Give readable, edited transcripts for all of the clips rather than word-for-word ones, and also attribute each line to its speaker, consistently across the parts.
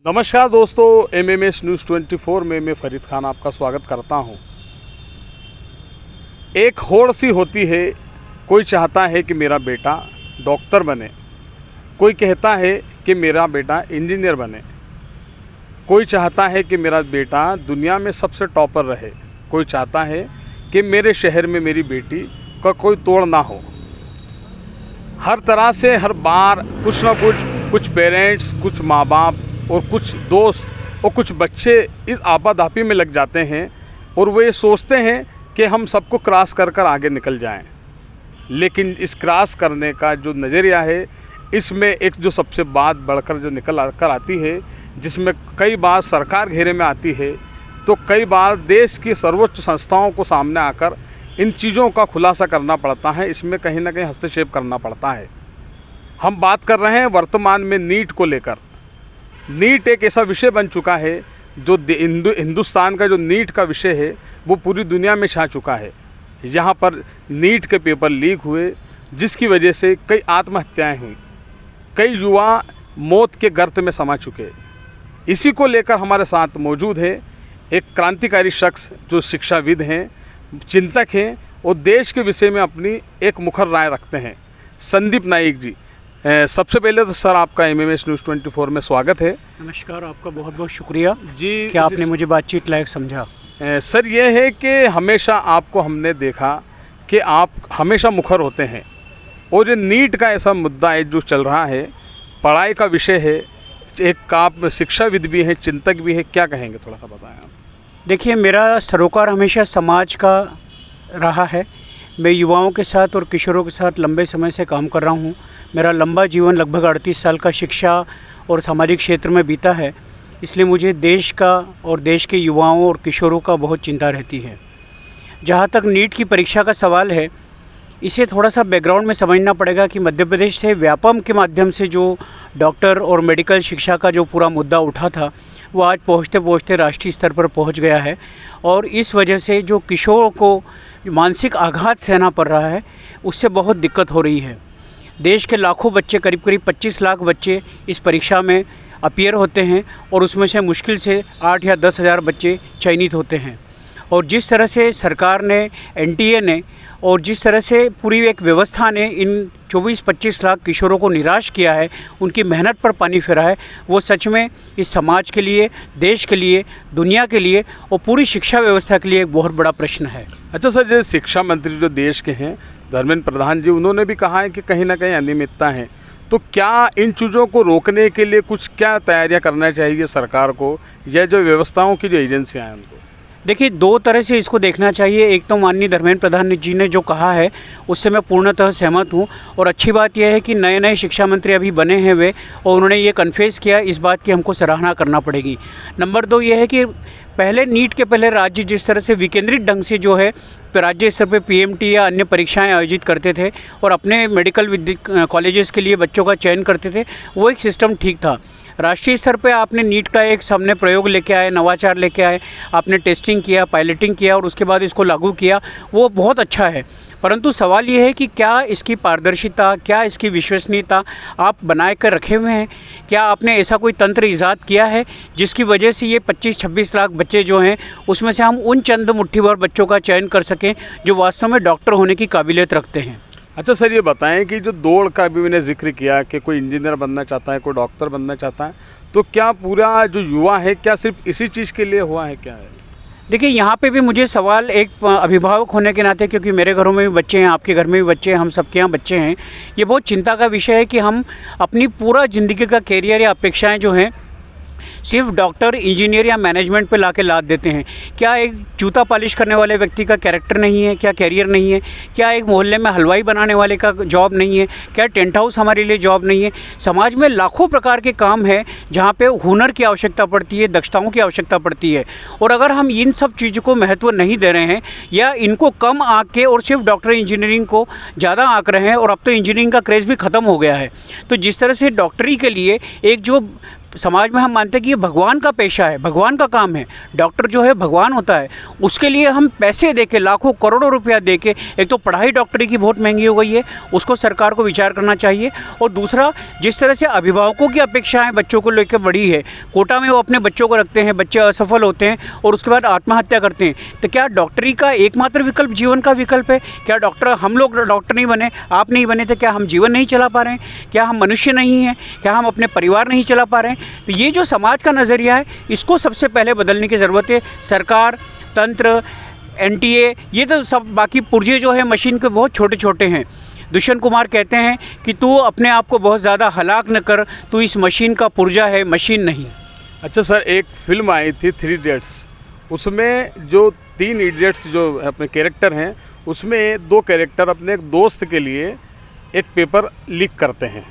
Speaker 1: नमस्कार दोस्तों, MMS news 24 में मैं फरीद खान आपका स्वागत करता हूं। एक होड़ सी होती है, कोई चाहता है कि मेरा बेटा डॉक्टर बने, कोई कहता है कि मेरा बेटा इंजीनियर बने, कोई चाहता है कि मेरा बेटा दुनिया में सबसे टॉपर रहे, कोई चाहता है कि मेरे शहर में मेरी बेटी का कोई तोड़ ना हो। हर तरह से हर बार कुछ ना कुछ पेरेंट्स, कुछ माँ बाप और कुछ दोस्त और कुछ बच्चे इस आपाधापी में लग जाते हैं और वो ये सोचते हैं कि हम सबको क्रॉस कर कर आगे निकल जाएं। लेकिन इस क्रॉस करने का जो नज़रिया है, इसमें एक जो सबसे बात बढ़कर जो निकल कर आती है, जिसमें कई बार सरकार घेरे में आती है, तो कई बार देश की सर्वोच्च संस्थाओं को सामने आकर इन चीज़ों का खुलासा करना पड़ता है। इसमें कहीं ना कहीं हस्तक्षेप करना पड़ता है। हम बात कर रहे हैं वर्तमान में नीट को लेकर। नीट एक ऐसा विषय बन चुका है जो हिंदुस्तान का जो नीट का विषय है वो पूरी दुनिया में छा चुका है। यहाँ पर नीट के पेपर लीक हुए, जिसकी वजह से कई आत्महत्याएं हुई, कई युवा मौत के गर्त में समा चुके। इसी को लेकर हमारे साथ मौजूद है एक क्रांतिकारी शख्स जो शिक्षाविद हैं, चिंतक हैं और देश के विषय में अपनी एक मुखर राय रखते हैं, संदीप नाइक जी। सबसे पहले तो सर आपका एमएमएस न्यूज़ 24 में स्वागत है।
Speaker 2: नमस्कार, आपका बहुत बहुत शुक्रिया
Speaker 1: जी
Speaker 2: कि आपने मुझे बातचीत लायक समझा।
Speaker 1: सर ये है कि हमेशा आपको हमने देखा कि आप हमेशा मुखर होते हैं और ये नीट का ऐसा मुद्दा है जो चल रहा है, पढ़ाई का विषय है, एक आप शिक्षाविद भी हैं, चिंतक भी हैं, क्या कहेंगे, थोड़ा सा बताएं आप।
Speaker 2: देखिए, मेरा सरोकार हमेशा समाज का रहा है। मैं युवाओं के साथ और किशोरों के साथ लंबे समय से काम कर रहा हूँ। मेरा लंबा जीवन लगभग 38 साल का शिक्षा और सामाजिक क्षेत्र में बीता है, इसलिए मुझे देश का और देश के युवाओं और किशोरों का बहुत चिंता रहती है। जहाँ तक नीट की परीक्षा का सवाल है, इसे थोड़ा सा बैकग्राउंड में समझना पड़ेगा कि मध्य प्रदेश से व्यापम के माध्यम से जो डॉक्टर और मेडिकल शिक्षा का जो पूरा मुद्दा उठा था, वो आज पहुँचते पहुँचते राष्ट्रीय स्तर पर पहुँच गया है। और इस वजह से जो किशोरों को मानसिक आघात सहना पड़ रहा है, उससे बहुत दिक्कत हो रही है। देश के लाखों बच्चे, करीब 25 लाख बच्चे इस परीक्षा में अपीयर होते हैं और उसमें से मुश्किल से 8 या 10 हज़ार बच्चे चयनित होते हैं। और जिस तरह से सरकार ने, एनटीए ने और जिस तरह से पूरी एक व्यवस्था ने इन 24-25 लाख किशोरों को निराश किया है, उनकी मेहनत पर पानी फेरा है, वो सच में इस समाज के लिए, देश के लिए, दुनिया के लिए और पूरी शिक्षा व्यवस्था के लिए एक बहुत बड़ा प्रश्न है।
Speaker 1: अच्छा सर, जो शिक्षा मंत्री जो देश के हैं धर्मेंद्र प्रधान जी, उन्होंने भी कहा है कि कहीं ना कहीं अनियमितता है, तो क्या इन चीज़ों को रोकने के लिए कुछ क्या तैयारियां करना चाहिए सरकार को या जो व्यवस्थाओं की जो एजेंसियां हैं उनको?
Speaker 2: देखिए, दो तरह से इसको देखना चाहिए। एक तो माननीय धर्मेंद्र प्रधान जी ने जो कहा है उससे मैं पूर्णतः सहमत हूँ और अच्छी बात यह है कि नए शिक्षा मंत्री अभी बने हैं वे, और उन्होंने ये कन्फेस किया, इस बात की हमको सराहना करना पड़ेगी। नंबर 2 ये है कि पहले नीट के पहले राज्य जिस तरह से विकेंद्रित ढंग से जो है राज्य स्तर पर पीएमटी या अन्य परीक्षाएं आयोजित करते थे और अपने मेडिकल कॉलेजेस के लिए बच्चों का चयन करते थे, वो एक सिस्टम ठीक था। राष्ट्रीय स्तर पे आपने नीट का एक सामने प्रयोग लेके आए, नवाचार लेके आए, आपने टेस्टिंग किया, पायलटिंग किया और उसके बाद इसको लागू किया, वो बहुत अच्छा है। परंतु सवाल ये है कि क्या इसकी पारदर्शिता, क्या इसकी विश्वसनीयता आप बनाए कर रखे हुए हैं? क्या आपने ऐसा कोई तंत्र ईजाद किया है जिसकी वजह से ये 25-26 लाख बच्चे जो हैं, उसमें से हम उन चंद मुट्ठी भर बच्चों का चयन कर सकें जो वास्तव में डॉक्टर होने की काबिलियत रखते हैं?
Speaker 1: अच्छा सर, ये बताएं कि जो दौड़ का भी मैंने जिक्र किया कि कोई इंजीनियर बनना चाहता है, कोई डॉक्टर बनना चाहता है, तो क्या पूरा जो युवा है क्या सिर्फ इसी चीज़ के लिए हुआ है, क्या है?
Speaker 2: देखिए, यहाँ पे भी मुझे सवाल एक अभिभावक होने के नाते, क्योंकि मेरे घरों में भी बच्चे हैं, आपके घर में भी बच्चे हैं, हम सबके यहाँ बच्चे हैं, ये बहुत चिंता का विषय है कि हम अपनी पूरा ज़िंदगी का कैरियर या अपेक्षाएं जो हैं सिर्फ डॉक्टर, इंजीनियर या मैनेजमेंट पे लाके लाद देते हैं। क्या एक जूता पॉलिश करने वाले व्यक्ति का कैरेक्टर नहीं है? क्या कैरियर नहीं है? क्या एक मोहल्ले में हलवाई बनाने वाले का जॉब नहीं है? क्या टेंट हाउस हमारे लिए जॉब नहीं है? समाज में लाखों प्रकार के काम हैं जहाँ पे हुनर की आवश्यकता पड़ती है, दक्षताओं की आवश्यकता पड़ती है। और अगर हम इन सब चीज़ों को महत्व नहीं दे रहे हैं या इनको कम आँक के और सिर्फ डॉक्टर इंजीनियरिंग को ज़्यादा आँक रहे हैं, और अब तो इंजीनियरिंग का क्रेज़ भी ख़त्म हो गया है, तो जिस तरह से डॉक्टरी के लिए एक जो समाज में हम मानते हैं कि ये भगवान का पेशा है, भगवान का काम है। डॉक्टर जो है भगवान होता है, उसके लिए हम पैसे दे के, लाखों करोड़ों रुपया दे के, एक तो पढ़ाई डॉक्टरी की बहुत महंगी हो गई है, उसको सरकार को विचार करना चाहिए। और दूसरा, जिस तरह से अभिभावकों की अपेक्षाएं बच्चों को लेकर बढ़ी है, कोटा में वो अपने बच्चों को रखते हैं, बच्चे असफल होते हैं और उसके बाद आत्महत्या करते हैं। तो क्या डॉक्टरी का एकमात्र विकल्प जीवन का विकल्प है? क्या डॉक्टर, हम लोग डॉक्टर नहीं बने, आप नहीं बने, तो क्या हम जीवन नहीं चला पा रहे हैं? क्या हम मनुष्य नहीं हैं? क्या हम अपने परिवार नहीं चला पा रहे हैं? तो ये जो समाज का नज़रिया है, इसको सबसे पहले बदलने की ज़रूरत है। सरकार, तंत्र, एनटीए, ये तो सब बाकी पुर्जे जो है मशीन के बहुत छोटे छोटे हैं। दुष्यंत कुमार कहते हैं कि तू अपने आप को बहुत ज़्यादा हलाक न कर, तू इस मशीन का पुर्जा है, मशीन नहीं।
Speaker 1: अच्छा सर, एक फिल्म आई थी 3 इडियट्स, उसमें जो 3 इडियट्स जो अपने कैरेक्टर हैं, उसमें 2 कैरेक्टर अपने एक दोस्त के लिए एक पेपर लीक करते हैं।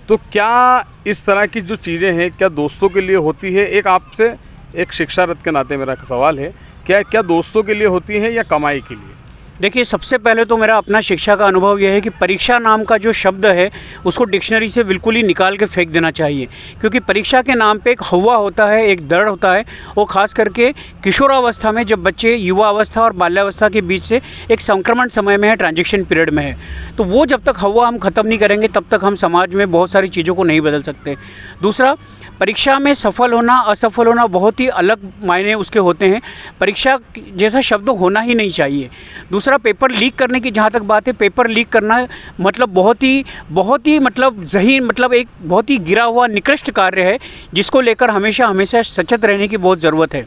Speaker 1: तो क्या इस तरह की जो चीज़ें हैं, क्या दोस्तों के लिए होती है? एक आपसे एक शिक्षारत के नाते मेरा सवाल है, क्या दोस्तों के लिए होती है या कमाई के लिए?
Speaker 2: देखिए, सबसे पहले तो मेरा अपना शिक्षा का अनुभव यह है कि परीक्षा नाम का जो शब्द है उसको डिक्शनरी से बिल्कुल ही निकाल के फेंक देना चाहिए। क्योंकि परीक्षा के नाम पे एक हवा होता है, एक दर्द होता है। वो खास करके किशोरावस्था में, जब बच्चे युवा अवस्था और बाल्यावस्था के बीच से एक संक्रमण समय में है, ट्रांजिशन पीरियड में है, तो वो जब तक हवा हम ख़त्म नहीं करेंगे तब तक हम समाज में बहुत सारी चीज़ों को नहीं बदल सकते। दूसरा, परीक्षा में सफल होना असफल होना बहुत ही अलग मायने उसके होते हैं। परीक्षा जैसा शब्द होना ही नहीं चाहिए। दूसरा, पेपर लीक करने की जहाँ तक बात है, पेपर लीक करना मतलब बहुत ही मतलब ज़हीन, मतलब एक बहुत ही गिरा हुआ निकृष्ट कार्य है, जिसको लेकर हमेशा हमेशा सचेत रहने की बहुत ज़रूरत है।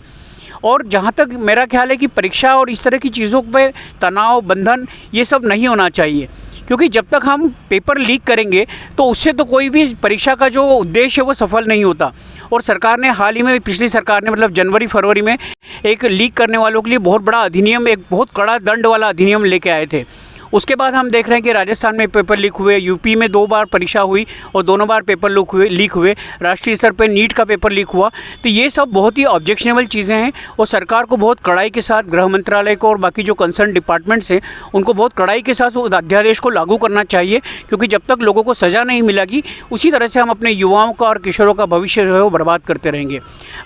Speaker 2: और जहाँ तक मेरा ख्याल है कि परीक्षा और इस तरह की चीज़ों पे तनाव, बंधन, ये सब नहीं होना चाहिए। क्योंकि जब तक हम पेपर लीक करेंगे तो उससे तो कोई भी परीक्षा का जो उद्देश्य है वो सफल नहीं होता। और सरकार ने हाल ही में, पिछली सरकार ने, मतलब जनवरी-फरवरी में एक लीक करने वालों के लिए बहुत बड़ा अधिनियम, एक बहुत कड़ा दंड वाला अधिनियम लेके आए थे। उसके बाद हम देख रहे हैं कि राजस्थान में पेपर लीक हुए, यूपी में 2 बार परीक्षा हुई और दोनों बार पेपर लीक हुए, राष्ट्रीय स्तर पर नीट का पेपर लीक हुआ। तो ये सब बहुत ही ऑब्जेक्शनेबल चीज़ें हैं और सरकार को बहुत कड़ाई के साथ, गृह मंत्रालय को और बाकी जो कंसर्न डिपार्टमेंट्स हैं उनको बहुत कड़ाई के साथ उस अध्यादेश को लागू करना चाहिए। क्योंकि जब तक लोगों को सज़ा नहीं मिलेगी, उसी तरह से हम अपने युवाओं का और किशोरों का भविष्य जो है वो बर्बाद करते रहेंगे।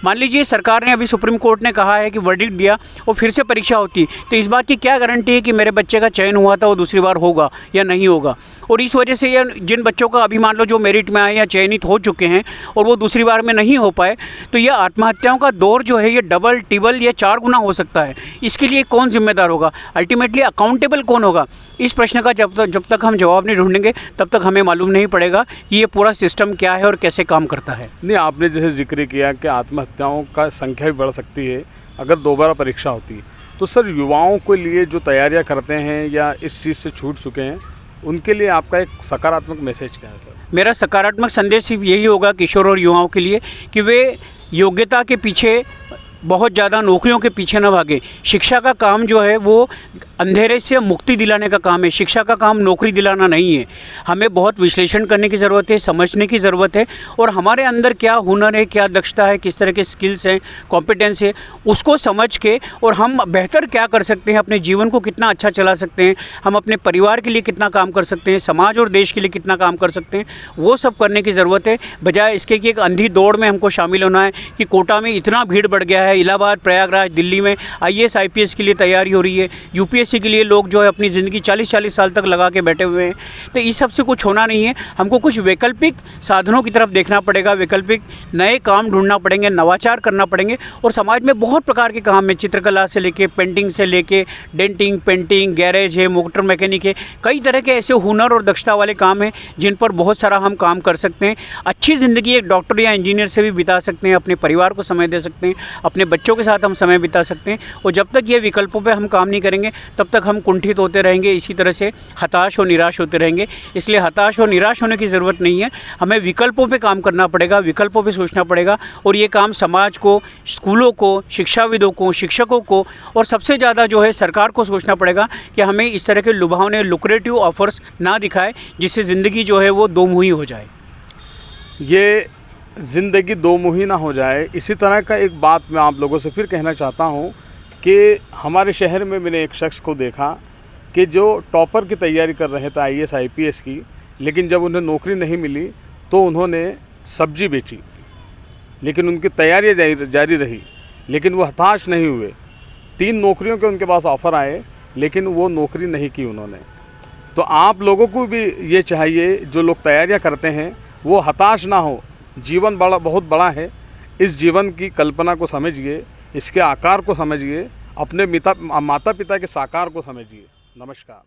Speaker 2: मान लीजिए सरकार ने अभी, सुप्रीम कोर्ट ने कहा है कि वर्डिक्ट दिया और फिर से परीक्षा होती, तो इस बात की क्या गारंटी है कि मेरे बच्चे का चयन हुआ था वो दूसरी बार होगा या नहीं होगा? और इस वजह से या जिन बच्चों का अभी मान लो जो मेरिट में आए या चयनित हो चुके हैं और वो दूसरी बार में नहीं हो पाए, तो ये आत्महत्याओं का दौर जो है ये डबल, ट्रिपल या 4 गुना हो सकता है। इसके लिए कौन जिम्मेदार होगा? अल्टीमेटली अकाउंटेबल कौन होगा? इस प्रश्न का जब तक हम जवाब नहीं ढूंढेंगे तब तक हमें मालूम नहीं पड़ेगा कि ये पूरा सिस्टम क्या है और कैसे काम करता है।
Speaker 1: नहीं, आपने जैसे जिक्र किया कि आत्महत्याओं का संख्या भी बढ़ सकती है अगर दोबारा परीक्षा होती है, तो सर युवाओं के लिए जो तैयारियां करते हैं या इस चीज़ से छूट चुके हैं, उनके लिए आपका एक सकारात्मक मैसेज क्या है सर?
Speaker 2: मेरा सकारात्मक संदेश सिर्फ यही होगा किशोर और युवाओं के लिए कि वे योग्यता के पीछे, बहुत ज़्यादा नौकरियों के पीछे न भागे। शिक्षा का काम जो है वो अंधेरे से मुक्ति दिलाने का काम है। शिक्षा का काम नौकरी दिलाना नहीं है। हमें बहुत विश्लेषण करने की ज़रूरत है, समझने की ज़रूरत है और हमारे अंदर क्या हुनर है, क्या दक्षता है, किस तरह के स्किल्स हैं, कॉम्पिटेंस है, उसको समझ के और हम बेहतर क्या कर सकते हैं, अपने जीवन को कितना अच्छा चला सकते हैं, हम अपने परिवार के लिए कितना काम कर सकते हैं, समाज और देश के लिए कितना काम कर सकते हैं, वो सब करने की ज़रूरत है। बजाय इसके कि एक अंधी दौड़ में हमको शामिल होना है कि कोटा में इतना भीड़ बढ़ गया है, इलाहाबाद, प्रयागराज, दिल्ली में IAS IPS के लिए तैयारी हो रही है, UPSC के लिए लोग जो है अपनी ज़िंदगी 40-40 साल तक लगा के बैठे हुए हैं। तो इस सब से कुछ होना नहीं है। हमको कुछ वैकल्पिक साधनों की तरफ देखना पड़ेगा, वैकल्पिक नए काम ढूंढना पड़ेंगे, नवाचार करना पड़ेंगे। और समाज में बहुत प्रकार के काम है, चित्रकला से लेके, पेंटिंग से लेके, डेंटिंग, पेंटिंग, गैरेज है, मोटर मैकेनिक है, कई तरह के ऐसे हुनर और दक्षता वाले काम हैं जिन पर बहुत सारा हम काम कर सकते हैं। अच्छी ज़िंदगी एक डॉक्टर या इंजीनियर से भी बिता सकते हैं, अपने परिवार को समय दे सकते हैं, अपने बच्चों के साथ हम समय बिता सकते हैं। और जब तक ये विकल्पों पे हम काम नहीं करेंगे तब तक हम कुंठित होते रहेंगे, इसी तरह से हताश और निराश होते रहेंगे। इसलिए हताश और निराश होने की ज़रूरत नहीं है, हमें विकल्पों पे काम करना पड़ेगा, विकल्पों पे सोचना पड़ेगा। और ये काम समाज को, स्कूलों को, शिक्षाविदों को, शिक्षकों को और सबसे ज़्यादा जो है सरकार को सोचना पड़ेगा कि हमें इस तरह के लुभावने, लुक्रेटिव ऑफर्स ना दिखाए जिससे ज़िंदगी जो है वो दोमुही हो जाए।
Speaker 1: ये ज़िंदगी दोमुही ना हो जाए, इसी तरह का एक बात मैं आप लोगों से फिर कहना चाहता हूँ कि हमारे शहर में मैंने एक शख्स को देखा कि जो टॉपर की तैयारी कर रहे थे IAS IPS की, लेकिन जब उन्हें नौकरी नहीं मिली तो उन्होंने सब्जी बेची लेकिन उनकी तैयारी जारी रही, लेकिन वो हताश नहीं हुए। 3 नौकरियों के उनके पास ऑफ़र आए, लेकिन वो नौकरी नहीं की उन्होंने। तो आप लोगों को भी ये चाहिए, जो लोग तैयारियां करते हैं वो हताश ना हो। जीवन बहुत बड़ा है। इस जीवन की कल्पना को समझिए, इसके आकार को समझिए, अपने माता पिता के साकार को समझिए। नमस्कार।